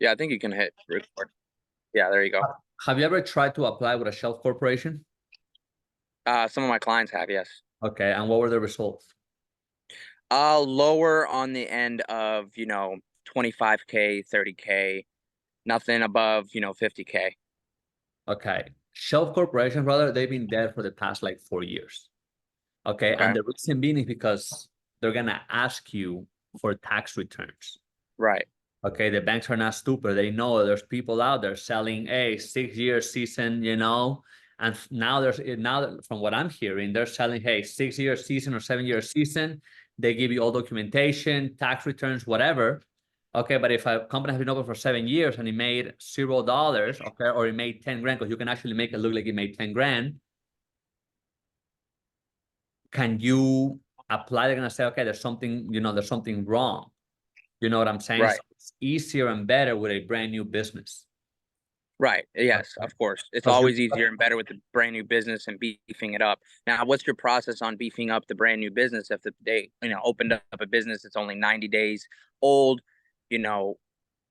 Yeah, I think you can hit record. Yeah, there you go. Have you ever tried to apply with a shelf corporation? Some of my clients have, yes. Okay, and what were the results? Lower on the end of, 25K, 30K, nothing above, 50K. Okay, shelf corporation, brother, they've been dead for the past like 4 years. Okay, and Okay. the reason being is because they're gonna ask you for tax returns. Right. Okay, the banks are not stupid. They know there's people out there selling a 6-year season, and now from what I'm hearing, they're selling 6-year season or 7-year season. They give you all documentation, tax returns, whatever. Okay, but if a company has been open for 7 years and it made $0, okay, or it made 10 grand, because you can actually make it look like it made 10 grand, can you apply? They're gonna say, okay, there's something wrong. You know what I'm saying? Right. So it's easier and better with a brand new business. Right. Yes, Okay. of course. It's Because always easier and better with the brand new business and beefing it up. Now, what's your process on beefing up the brand new business if they, opened up a business that's only 90 days old? You know,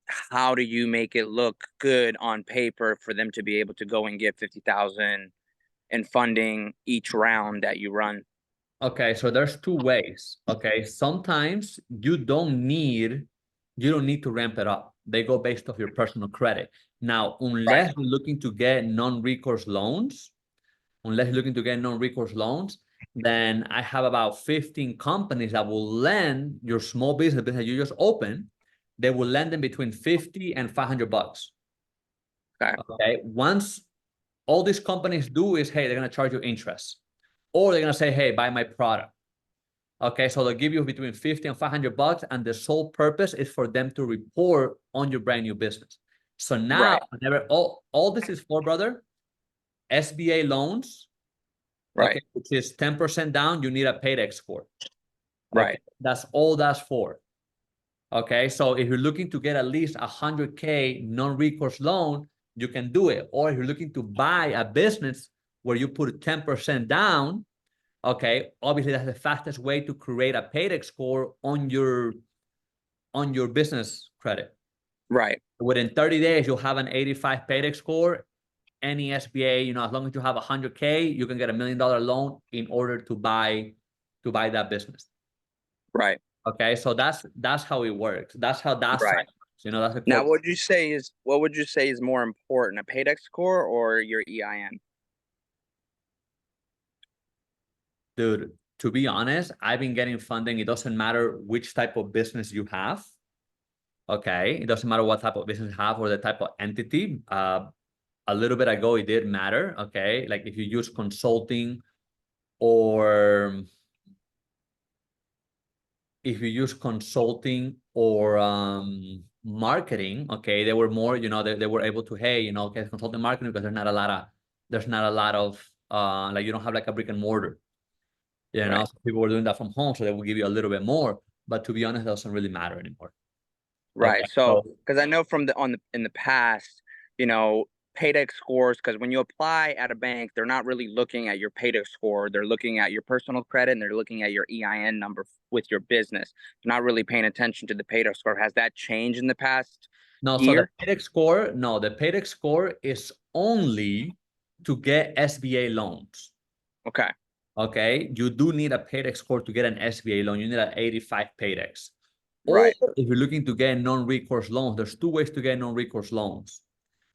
how do you make it look good on paper for them to be able to go and get 50,000 in funding each round that you run? Okay, so there's two ways. Okay, sometimes you don't need to ramp it up. They go based off your personal credit. Now, Right. unless you're looking to get non-recourse loans, then I have about 15 companies that will lend your small business you just opened. They will lend them between 50 and $500. Okay. Okay, once all these companies do is, hey, they're gonna charge you interest, or they're gonna say, hey, buy my product. Okay, so they'll give you between 50 and $500, and the sole purpose is for them to report on your brand new business. So now, Right. whenever all this is for, brother, SBA loans, okay, Right. which is 10% down, you need a paydex score. Okay, Right. that's all that's for. Okay, so if you're looking to get at least 100K non-recourse loan, you can do it. Or if you're looking to buy a business where you put 10% down, okay, obviously that's the fastest way to create a paydex score on your business credit. Right. Within 30 days, you'll have an 85 paydex score. Any SBA, as long as you have 100K, you can get $1 million loan in order to buy that business. Right. Okay, so that's how it works. That's how that side Right. works. That's a Now, core. what would you say is more important, a paydex score or your EIN? Dude, to be honest, I've been getting funding. It doesn't matter which type of business you have. Okay, it doesn't matter what type of business you have or the type of entity. A little bit ago, it did matter. Okay, like if you use consulting or marketing, okay, they were more, they were able to, hey, okay, consulting marketing, because there's not a lot of like, you don't have like a brick and mortar. Right. So people were doing that from home, so they will give you a little bit more. But to be honest, it doesn't really matter anymore. Okay, Right. So, so because I know in the past, paydex scores, because when you apply at a bank, they're not really looking at your paydex score. They're looking at your personal credit and they're looking at your EIN number with your business. They're not really paying attention to the paydex score. Has that changed in the past no, so the year? paydex score is only to get SBA loans. Okay. Okay, you do need a paydex score to get an SBA loan. You need an 85 paydex. Or Right. if you're looking to get non-recourse loans, there's two ways to get non-recourse loans.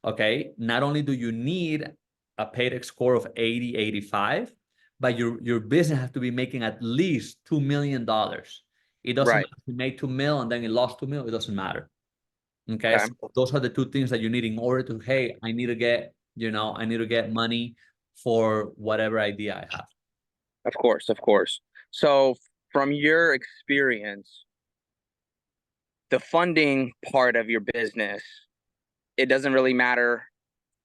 Okay, not only do you need a paydex score of 80, 85, but your business has to be making at least $2 million. It doesn't Right. matter if you made 2 million and then it lost 2 million, it doesn't matter. Okay, Okay. so those are the two things that you need in order to, hey, I need to get money for whatever idea I have. Of course. Of course. So, from your experience, the funding part of your business, it doesn't really matter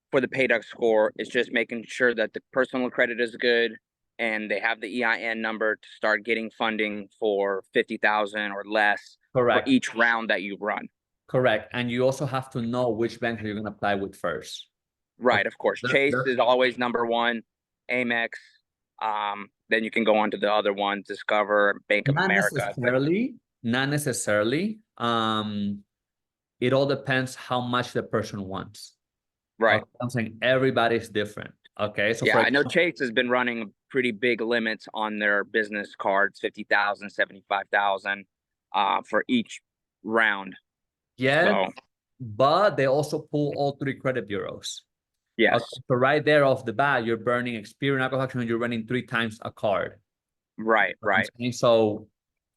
for the paydex score. It's just making sure that the personal credit is good and they have the EIN number to start getting funding for 50,000 or less for Correct. each round that you run. Correct. And you also have to know which bank you're going to apply with first. Okay. Right, of course. Chase is always number one, Amex. Then you can go on to the other ones, Discover, Bank of Not America. But necessarily, not necessarily. it all depends how much the person wants. Right. Okay, I'm saying everybody's different. Okay, so Yeah, for I know example, Chase has been running pretty big limits on their business cards, 50,000, 75,000, for each round. yeah, So but they also pull all three credit bureaus. Okay, yes, so right there off the bat, you're burning Experian, alcohol action, and you're running 3 times a card. right, right, And so,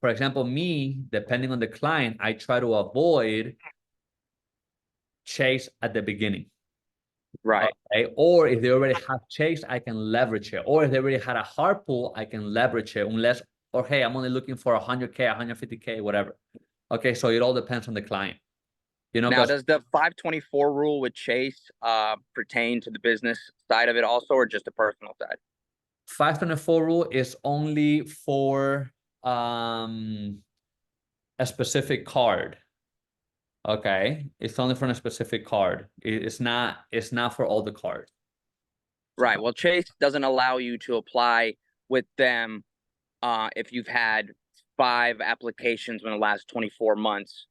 for example, me, depending on the client, I try to avoid Chase at the beginning. right, Okay. Or if they already have Chase, I can leverage it. Or if they already had a hard pull, I can leverage it unless, or hey, I'm only looking for 100K, 150K, whatever. Okay, so it all depends on the client. You know, Now, because does the 524 rule with Chase pertain to the business side of it also, or just the personal side? 524 rule is only for a specific card. Okay, it's only for a specific card. It's not for all the cards. Right. Well, Chase doesn't allow you to apply with them if you've had 5 applications in the last 24 months.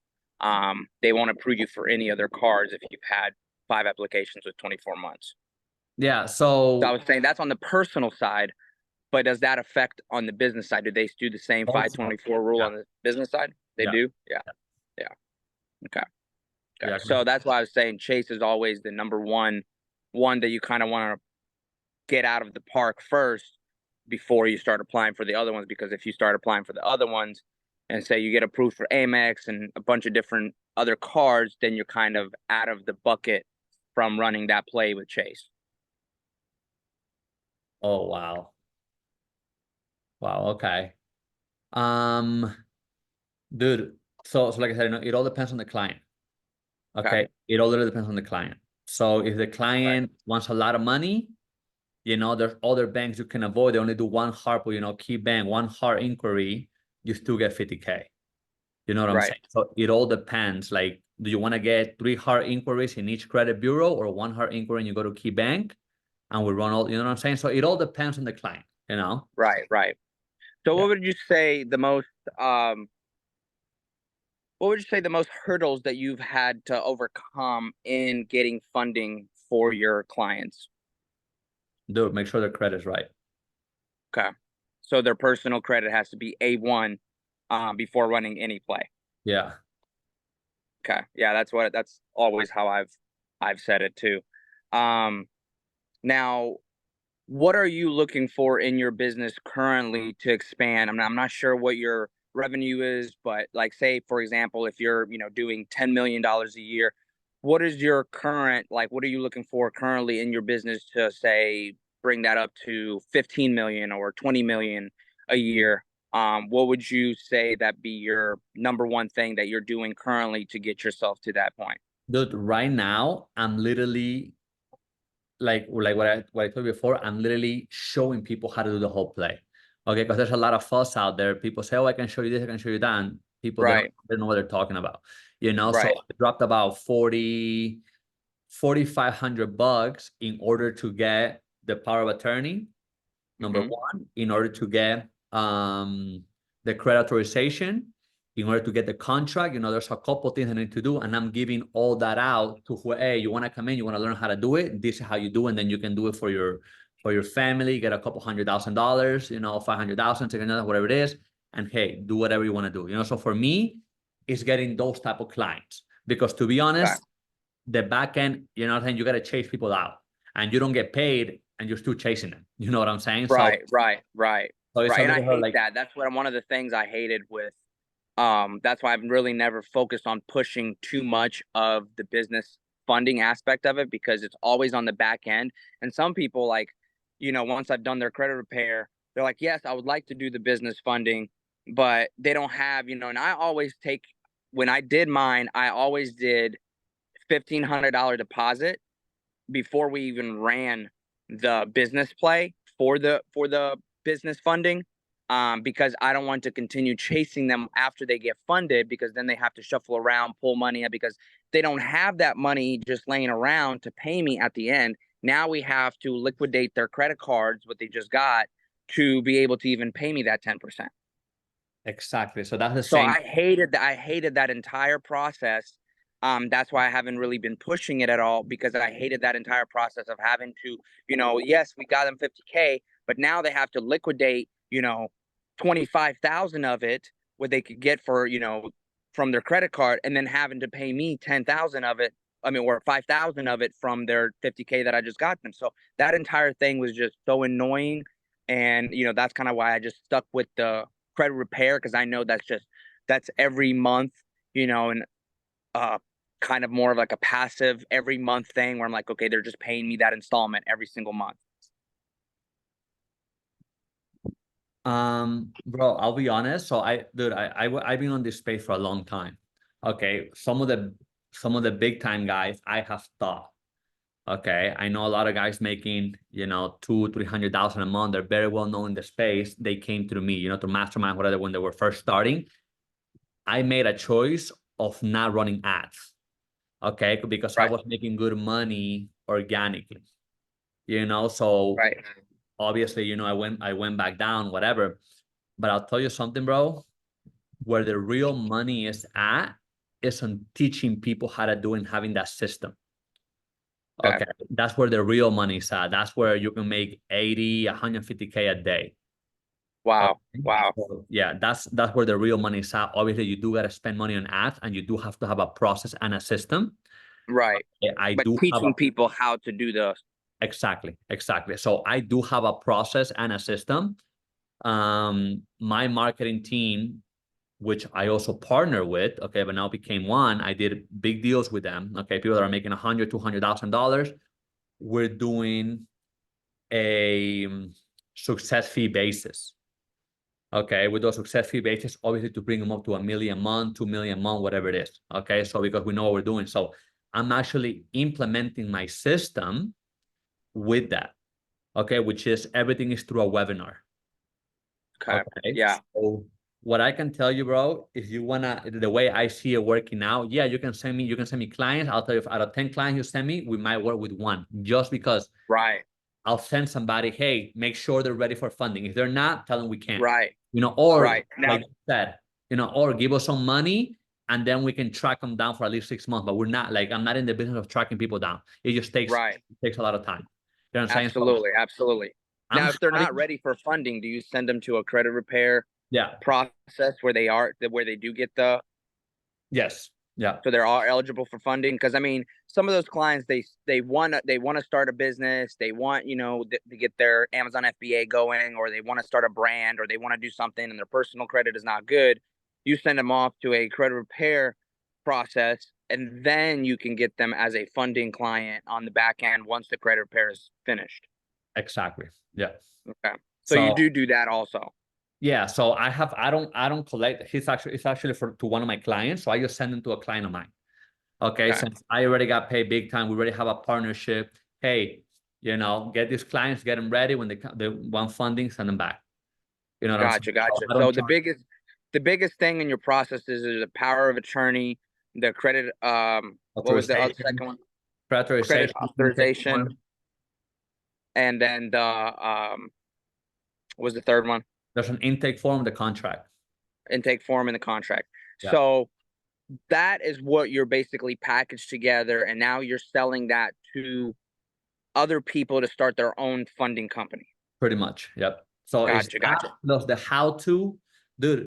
They won't approve you for any other cards if you've had 5 applications with 24 months. Yeah, So I so was saying that's on the personal side, but does that affect on the business side? Do they do the same also, 524 rule yeah, on the business side? They yeah, do? Yeah. Yeah. Okay. Okay. yeah. So that's why I was saying Chase is always the number one that you kind of want to get out of the park first before you start applying for the other ones. Because if you start applying for the other ones and say you get approved for Amex and a bunch of different other cards, then you're kind of out of the bucket from running that play with Chase. Oh wow. Wow, okay. Um, dude, so like I said, you know, it all depends on the client. Okay. Okay. It all really depends on the client. So if the Right. client wants a lot of money, you know, there's other banks you can avoid. They only do one hard, you know, key bank, one hard inquiry, you still get 50K. You know what I'm Right. saying? So it all depends. Like, do you want to get 3 hard inquiries in each credit bureau or one hard inquiry and you go to key bank and we run all, you know what I'm saying? So it all depends on the client, you know? Right. Right. So Yeah. what would you say the most hurdles that you've had to overcome in getting funding for your clients? Dude, make sure the credit's right. Okay. So their personal credit has to be A1 before running any play. Yeah. Okay. Yeah, that's always how I've said it too. Um Now, what are you looking for in your business currently to expand? I'm not sure what your revenue is, but like say for example, if you're, doing $10 million a year, what is your current like what are you looking for currently in your business to say bring that up to 15 million or 20 million a year? What would you say that be your number one thing that you're doing currently to get yourself to that point? Dude, right now, I'm literally like what I told you before, I'm literally showing people how to do the whole play. Okay, because there's a lot of fuss out there. People say, "Oh, I can show you this, I can show you that," and people Right, they don't know what they're talking about. You know, so right. I dropped about 4,500 bucks in order to get the power of attorney, number Hmm. one, in order to get the credit authorization, in order to get the contract. You know, there's a couple things I need to do, and I'm giving all that out to who, hey, you want to come in, you want to learn how to do it. This is how you do, and then you can do it for your family. Get a couple $100,000, you know, 500,000, whatever it is, and hey, do whatever you want to do. You know, so for me, it's getting those type of clients because to be Okay. honest, the back end, you know what I'm saying, you got to chase people out, and you don't get paid, and you're still chasing them. You know what I'm saying? So Right, right, right, it's a right. And I little bit hate like, that. That's one of the things I hated with that's why I've really never focused on pushing too much of the business funding aspect of it because it's always on the back end. And some people like, once I've done their credit repair, they're like, "Yes, I would like to do the business funding," but they don't have, and I always take when I did mine, I always did $1,500 deposit before we even ran the business play for the business funding, because I don't want to continue chasing them after they get funded because then they have to shuffle around, pull money up because they don't have that money just laying around to pay me at the end. Now we have to liquidate their credit cards, what they just got, to be able to even pay me that 10%. exactly. So that's the So same. I hated that. I hated that entire process. That's why I haven't really been pushing it at all, because I hated that entire process of having to, yes, we got them 50K, but now they have to liquidate, 25,000 of it, what they could get for, from their credit card, and then having to pay me 10,000 of it. I mean, or 5,000 of it from their 50K that I just got them. So that entire thing was just so annoying. And, that's kind of why I just stuck with the credit repair, because I know that's every month, and kind of more of like a passive every month thing where I'm like, okay, they're just paying me that installment every single month. Bro, I'll be honest. So dude, I've been on this space for a long time. Okay, some of the big time guys I have thought. Okay, I know a lot of guys making, 200,000-300,000 a month. They're very well known in the space. They came to me, to Mastermind, whatever, when they were first starting. I made a choice of not running ads. Okay, because I was making good money organically. So Right. obviously, I went back down, whatever. But I'll tell you something, bro. Where the real money is at is on teaching people how to do and having that system. Okay. That's where the real money is at. That's where you can make 80, 150K a day. Wow. Okay? Wow. So, yeah, that's where the real money is at. Obviously, you do got to spend money on ads, and you do have to have a process and a system. Right. I But do have teaching people how to do the exactly. So I do have a process and a system. My marketing team, which I also partner with, okay, but now became one. I did big deals with them. Okay, people that are making $100,000, $200,000. We're doing a success fee basis. Okay, with those success fee basis, obviously to bring them up to $1 million a month, $2 million a month, whatever it is. Okay, so because we know what we're doing. So I'm actually implementing my system with that. Okay, which is everything is through a webinar. Okay. Okay. Yeah. So what I can tell you, bro, if you wanna, the way I see it working out, yeah, you can send me clients. I'll tell you, if out of 10 clients you send me, we might work with one, just because Right. I'll send somebody, hey, make sure they're ready for funding. If they're not, tell them we can't. Right. Or Right. Now, like you said, or give us some money and then we can track them down for at least 6 months. But we're not, like, I'm not in the business of tracking people down. It just takes a lot of time. You know what I'm saying? So absolutely. Absolutely. I'm Now, if they're not having, ready for funding, do you send them to a credit repair yeah, process where they do get yes, yeah, so they're all eligible for funding? Because I mean, some of those clients, they want to start a business, they want, to get their Amazon FBA going, or they want to start a brand, or they want to do something and their personal credit is not good. You send them off to a credit repair process, and then you can get them as a funding client on the back end once the credit repair is finished. exactly. Yeah. Okay. So you So do that also. yeah, so I don't collect. It's actually to one of my clients. So I just send them to a client of mine. Okay, Okay. since I already got paid big time, we already have a partnership. Hey, get these clients, get them ready. When they want funding, send them back. You know what I'm saying? Gotcha. So I don't So charge the biggest thing in your process is the power of attorney, the credit, what was the other authorization, second one? Credit pre-authorization, intake authorization, form. and then what was the third one? There's an intake form, the contract. Intake form in the contract. Yeah, So that is what you're basically packaged together, and now you're selling that to other people to start their own funding company. pretty much. Yep. So it's Gotcha. that plus the how to, dude.